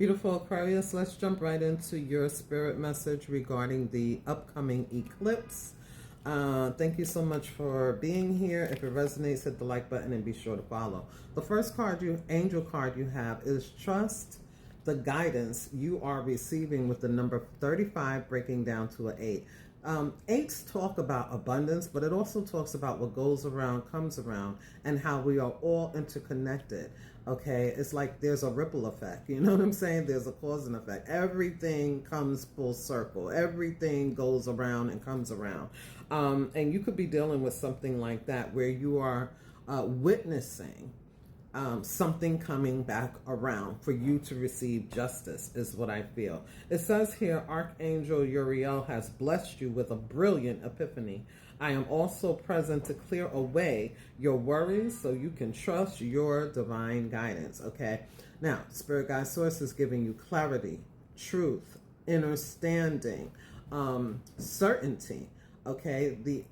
Beautiful Aquarius, let's jump right into your spirit message regarding the upcoming eclipse. Thank you so much for being here. If it resonates, hit the like button and be sure to follow. The first angel card you have is trust the guidance you are receiving with the number 35 breaking down to an 8. Eights talk about abundance, but it also talks about what goes around comes around and how we are all interconnected. Okay, it's like there's a ripple effect. You know what I'm saying? There's a cause and effect. Everything comes full circle. Everything goes around and comes around. And you could be dealing with something like that where you are witnessing something coming back around for you to receive justice is what I feel. It says here, Archangel Uriel has blessed you with a brilliant epiphany. I am also present to clear away your worries so you can trust your divine guidance. Okay. Now, Spirit Guide Source is giving you clarity, truth, understanding, certainty. Okay. The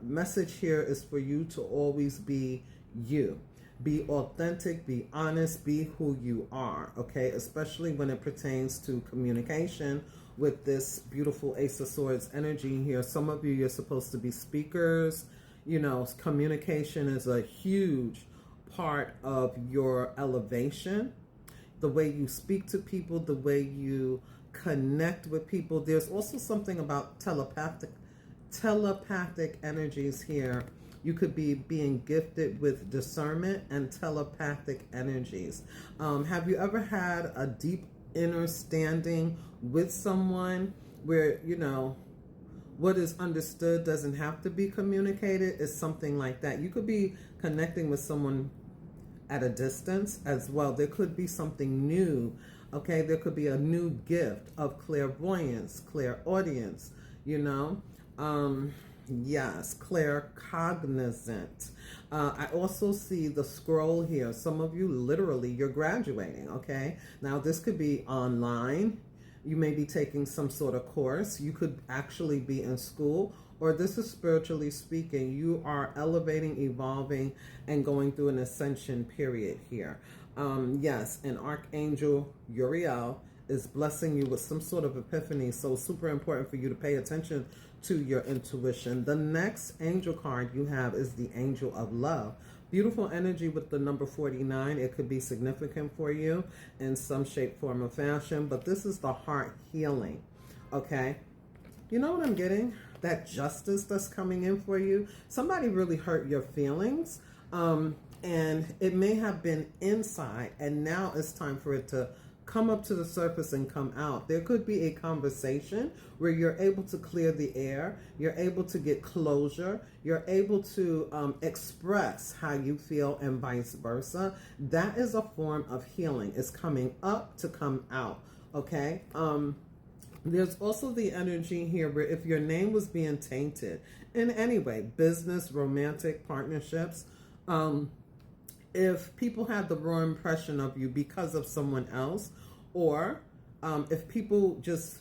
message here is for you to always be you. Be authentic, be honest, be who you are, okay? Especially when it pertains to communication with this beautiful Ace of Swords energy here. Some of you, you're supposed to be speakers. You know, communication is a huge part of your elevation. The way you speak to people, the way you connect with people. There's also something about telepathic energies here. You could be being gifted with discernment and telepathic energies. Have you ever had a deep understanding with someone where, you know, what is understood doesn't have to be communicated? It's something like that. You could be connecting with someone at a distance as well. There could be something new. Okay, there could be a new gift of clairvoyance, clairaudience, you know. Yes, claircognizant. I also see the scroll here. Some of you, literally, you're graduating, okay? Now, this could be online. You may be taking some sort of course. You could actually be in school, or this is spiritually speaking. You are elevating, evolving, and going through an ascension period here. Yes, and Archangel Uriel is blessing you with some sort of epiphany. So super important for you to pay attention to your intuition. The next angel card you have is the Angel of Love. Beautiful energy with the number 49. It could be significant for you in some shape, form, or fashion. But this is the heart healing. Okay. You know what I'm getting? That justice that's coming in for you. Somebody really hurt your feelings. And it may have been inside. And now it's time for it to come up to the surface and come out. There could be a conversation where you're able to clear the air, you're able to get closure, you're able to express how you feel and vice versa. That is a form of healing. It's coming up to come out, okay? There's also the energy here where if your name was being tainted in any way, business, romantic partnerships, if people had the wrong impression of you because of someone else, or if people just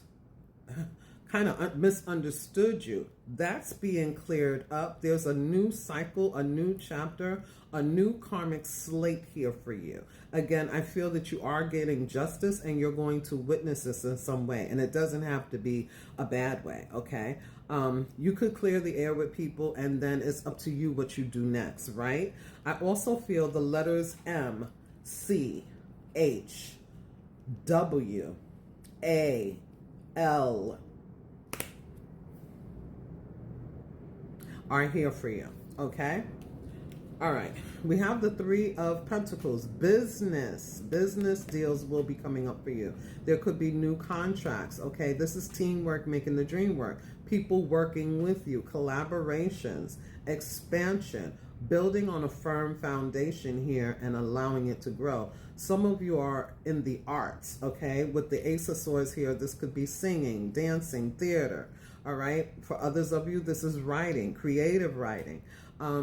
kind of misunderstood you, that's being cleared up. There's a new cycle, a new chapter, a new karmic slate here for you. Again, I feel that you are getting justice and you're going to witness this in some way. And it doesn't have to be a bad way, okay? You could clear the air with people and then it's up to you what you do next, right? I also feel the letters M, C, H, W, A, L are here for you, okay? All right, we have the Three of Pentacles. Business deals will be coming up for you. There could be new contracts, okay? This is teamwork making the dream work. People working with you, collaborations, expansion, building on a firm foundation here and allowing it to grow. Some of you are in the arts, okay? With the Ace of Swords here, this could be singing, dancing, theater, all right? For others of you, this is writing, creative writing.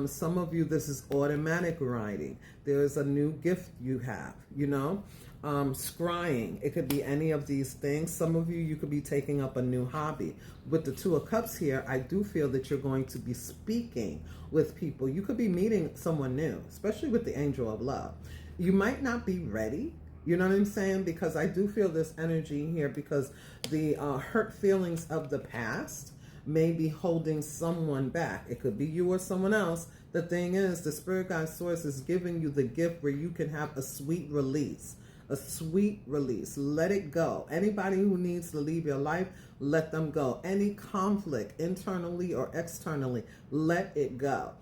Some of you, this is automatic writing. There's a new gift you have, you know, scrying. It could be any of these things. Some of you, you could be taking up a new hobby. With the Two of Cups here, I do feel that you're going to be speaking with people. You could be meeting someone new, especially with the Angel of Love. You might not be ready You know what I'm saying? Because I do feel this energy here, because the hurt feelings of the past may be holding someone back. It could be you or someone else. The thing is, the Spirit Guide Source is giving you the gift where you can have a sweet release. A sweet release. Let it go. Anybody who needs to leave your life, let them go. Any conflict, internally or externally, let it go.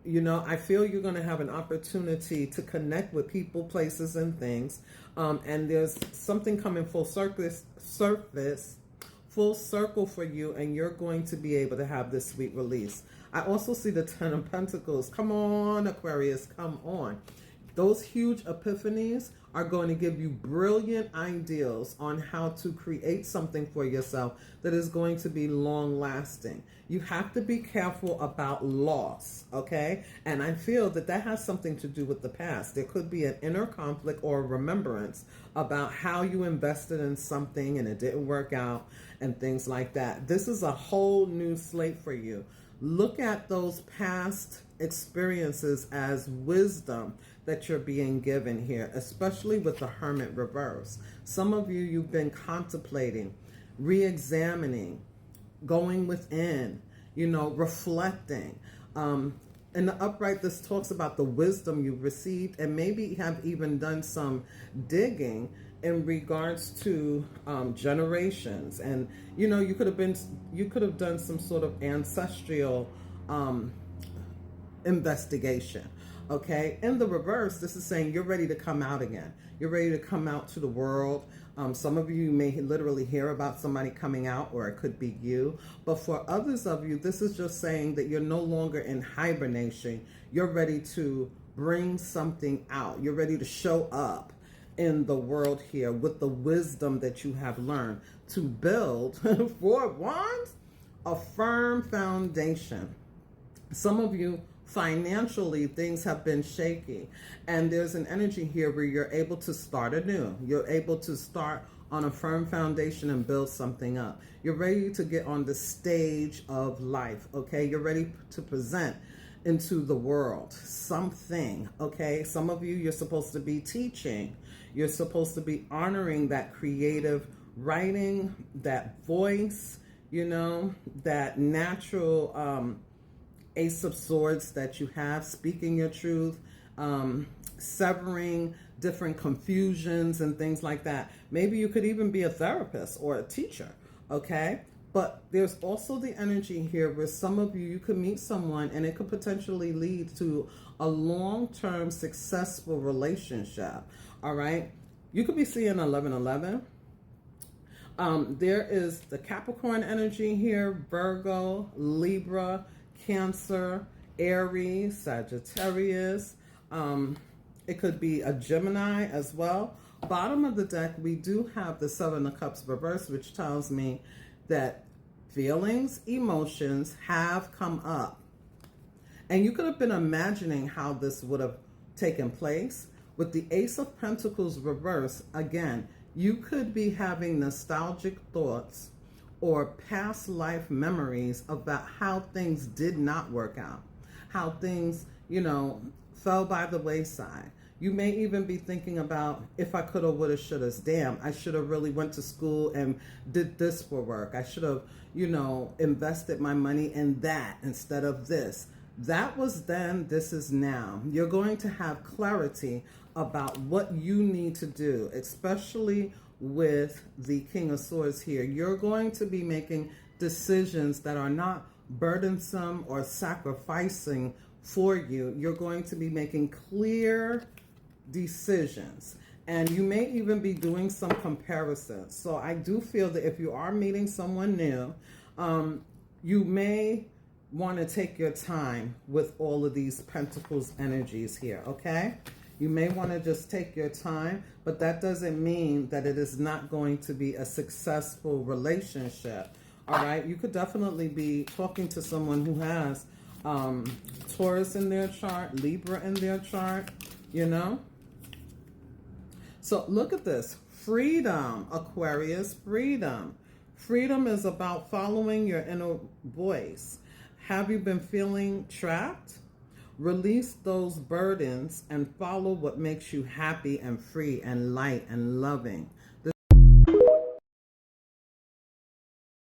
You know, I feel you're going to have an opportunity to connect with people, places, and things. And there's something coming full circle for you, and you're going to be able to have this sweet release. I also see the Ten of Pentacles. Come on, Aquarius, come on. Those huge epiphanies are going to give you brilliant ideas on how to create something for yourself that is going to be long lasting. You have to be careful about loss, okay? And I feel that that has something to do with the past. There could be an inner conflict or remembrance about how you invested in something and it didn't work out and things like that. This is a whole new slate for you. Look at those past experiences as wisdom that you're being given here, especially with the Hermit reverse. Some of you, you've been contemplating, re-examining, going within, you know, reflecting. In the upright, this talks about the wisdom you've received, and maybe have even done some digging in regards to generations. And you know, you could have done some sort of ancestral investigation. Okay, in the reverse, this is saying you're ready to come out again. You're ready to come out to the world. Some of you may literally hear about somebody coming out, or it could be you. But for others of you, this is just saying that you're no longer in hibernation. You're ready to bring something out. You're ready to show up in the world here with the wisdom that you have learned to build, Four of Wands, a firm foundation. Some of you, financially, things have been shaky, and there's an energy here where you're able to start anew. You're able to start on a firm foundation and build something up. You're ready to get on the stage of life, okay? You're ready to present into the world something, okay? Some of you, you're supposed to be teaching. You're supposed to be honoring that creative writing, that voice, you know, that natural Ace of Swords that you have, speaking your truth, severing different confusions and things like that. Maybe you could even be a therapist or a teacher, okay? But there's also the energy here where some of you, you could meet someone and it could potentially lead to a long-term successful relationship, all right? You could be seeing 1111. There is the Capricorn energy here, Virgo, Libra, Cancer, Aries, Sagittarius. It could be a Gemini as well. Bottom of the deck, we do have the Seven of Cups reverse, which tells me that feelings, emotions have come up. And you could have been imagining how this would have taken place. With the Ace of Pentacles reverse, again, you could be having nostalgic thoughts or past life memories about how things did not work out, how things, you know, fell by the wayside. You may even be thinking about, if I could have, would have, should have, damn, I should have really went to school and did this for work. I should have, you know, invested my money in that instead of this. That was then, this is now. You're going to have clarity about what you need to do, especially with the King of Swords here. You're going to be making decisions that are not burdensome or sacrificing for you. You're going to be making clear decisions, and you may even be doing some comparisons. So I do feel that if you are meeting someone new, you may want to take your time with all of these Pentacles energies here, okay? You may want to just take your time, but that doesn't mean that it is not going to be a successful relationship, all right? You could definitely be talking to someone who has Taurus in their chart, Libra in their chart, you know? So look at this. Freedom, Aquarius, freedom. Freedom is about following your inner voice. Have you been feeling trapped? Release those burdens and follow what makes you happy and free and light and loving.